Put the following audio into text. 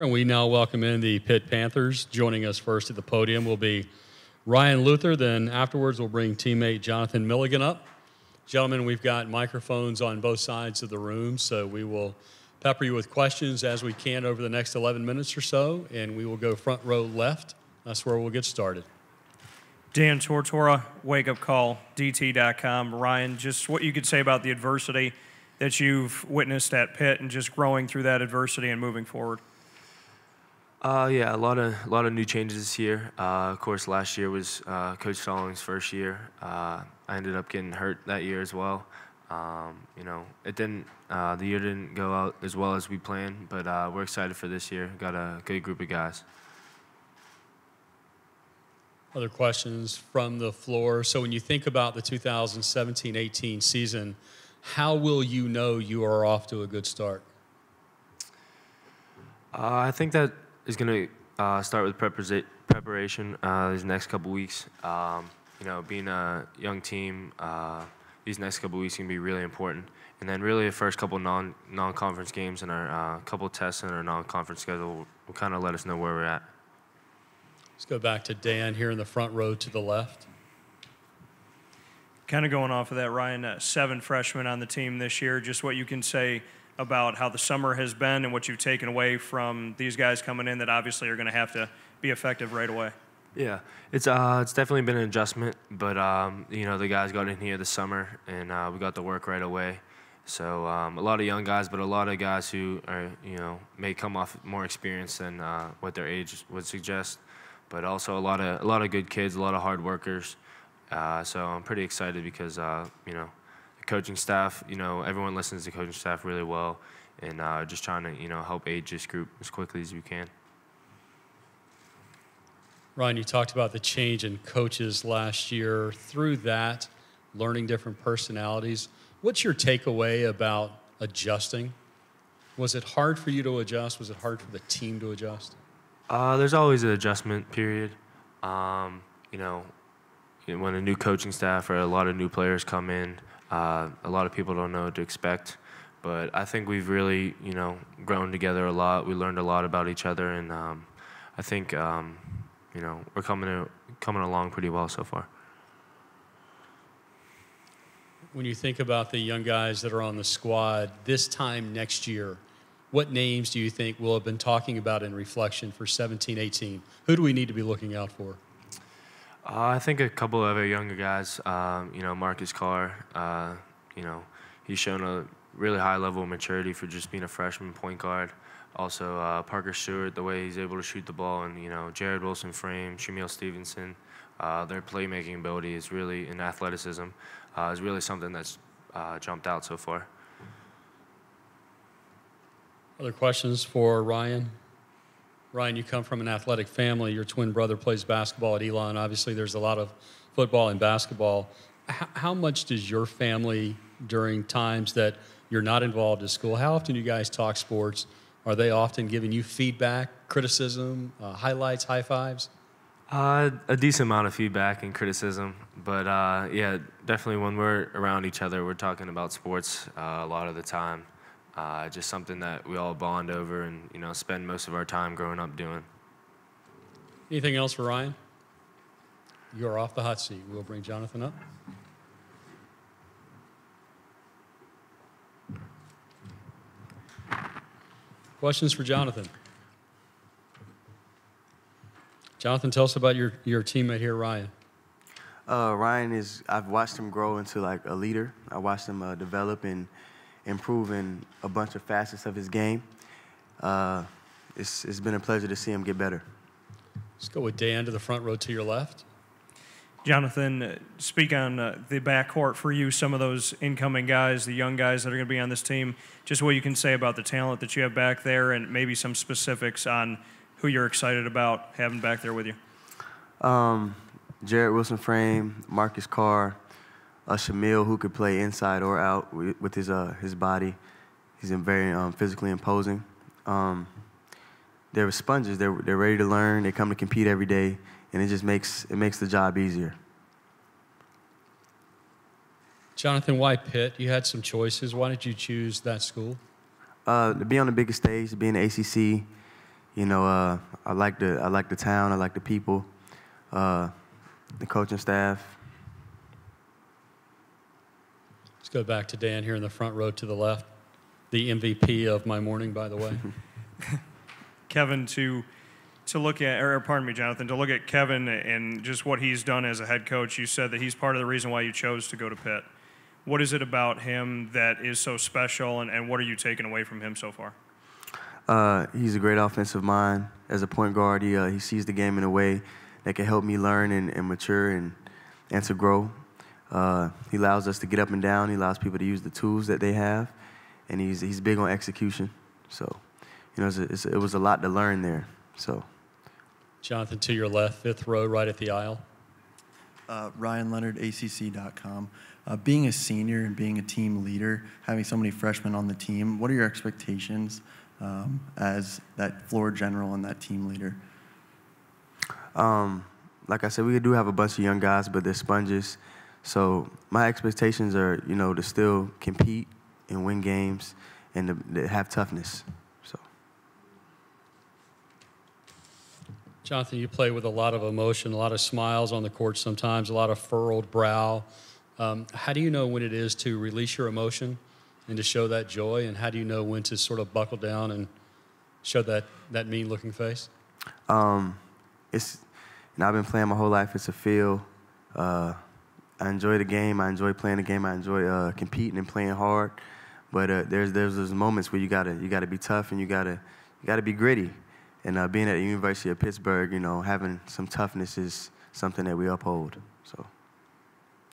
And we now welcome in the Pitt Panthers. Joining us first at the podium will be Ryan Luther. Then afterwards, we'll bring teammate Jonathan Milligan up. Gentlemen, we've got microphones on both sides of the room, so we will pepper you with questions as we can over the next 11 minutes or so, and we will go front row left. That's where we'll get started. Dan Tortora, Wake Up Call, DT.com. Ryan, just what you could say about the adversity that you've witnessed at Pitt and just growing through that adversity and moving forward. Yeah, a lot of new changes this year. Of course, last year was Coach Stallings' first year. I ended up getting hurt that year as well. It didn't. The year didn't go out as well as we planned, but we're excited for this year. Got a good group of guys. Other questions from the floor? So when you think about the 2017-18 season, how will you know you are off to a good start? I think that is going to start with preparation these next couple weeks. Being a young team, these next couple weeks can be really important. And then really the first couple non-conference games and our couple tests in our non-conference schedule will kind of let us know where we're at. Let's go back to Dan here in the front row to the left. Kind of going off of that, Ryan, 7 freshmen on the team this year, just what you can say about how the summer has been and what you've taken away from these guys coming in that obviously are going to have to be effective right away. Yeah, it's definitely been an adjustment, but the guys got in here this summer and we got to work right away. So a lot of young guys, but a lot of guys who are may come off more experience than what their age would suggest, but also a lot of good kids, a lot of hard workers. So I'm pretty excited because coaching staff, everyone listens to coaching staff really well, and just trying to, help aid this group as quickly as we can. Ryan, you talked about the change in coaches last year. Through that, learning different personalities, what's your takeaway about adjusting? Was it hard for you to adjust? Was it hard for the team to adjust? There's always an adjustment period. When a new coaching staff or a lot of new players come in, a lot of people don't know what to expect, but I think we've really, grown together a lot. We learned a lot about each other, and I think, we're coming along pretty well so far. When you think about the young guys that are on the squad this time next year, what names do you think we'll have been talking about in reflection for 17-18? Who do we need to be looking out for? I think a couple of other younger guys, Marcus Carr, he's shown a really high level of maturity for just being a freshman point guard. Also, Parker Stewart, the way he's able to shoot the ball, and, Jared Wilson-Frame, Shamil Stevenson, their playmaking ability is really, and athleticism, is really something that's jumped out so far. Other questions for Ryan? Ryan, you come from an athletic family. Your twin brother plays basketball at Elon. Obviously, there's a lot of football and basketball. How much does your family, during times that you're not involved at school, how often do you guys talk sports? Are they often giving you feedback, criticism, highlights, high fives? A decent amount of feedback and criticism. But, yeah, definitely when we're around each other, we're talking about sports a lot of the time. Just something that we all bond over and, spend most of our time growing up doing. Anything else for Ryan? You're off the hot seat. We'll bring Jonathan up. Questions for Jonathan? Jonathan, tell us about your teammate here, Ryan. Ryan I've watched him grow into like a leader. I watched him develop and improve in a bunch of facets of his game. It's been a pleasure to see him get better. Let's go with Dan to the front row to your left. Jonathan, speak on the backcourt for you, some of those incoming guys, the young guys that are going to be on this team, just what you can say about the talent that you have back there and maybe some specifics on who you're excited about having back there with you. Jared Wilson-Frame, Marcus Carr, Shamil, who could play inside or out with his body. He's very physically imposing. They're sponges. They're ready to learn. They come to compete every day, and it just makes the job easier. Jonathan, why Pitt? You had some choices. Why did you choose that school? To be on the biggest stage, to be in the ACC, You know, I like the town. I like the people, the coaching staff. Let's go back to Dan here in the front row to the left, the MVP of my morning, by the way. Kevin, to look at, or pardon me, Jonathan, to look at Kevin and just what he's done as a head coach, you said that he's part of the reason why you chose to go to Pitt. What is it about him that is so special, and what are you taking away from him so far? He's a great offensive mind. As a point guard, he sees the game in a way that can help me learn and mature and to grow. He allows us to get up and down. He allows people to use the tools that they have, and he's big on execution. So, you know, it was a lot to learn there. So, Jonathan, to your left, fifth row, right at the aisle. Ryan Leonard, ACC.com. Being a senior and being a team leader, having so many freshmen on the team, what are your expectations as that floor general and that team leader? Like I said, we do have a bunch of young guys, but they're sponges. So my expectations are, you know, to still compete and win games and to have toughness. So, Jonathan, you play with a lot of emotion, a lot of smiles on the court sometimes, a lot of furrowed brow. How do you know when it is to release your emotion and to show that joy, and how do you know when to sort of buckle down and show that mean-looking face? I've been playing my whole life. It's a feel. I enjoy the game. I enjoy playing the game. I enjoy competing and playing hard. But there's those moments where you gotta be tough and you gotta be gritty. And being at the University of Pittsburgh, you know, having some toughness is something that we uphold. So.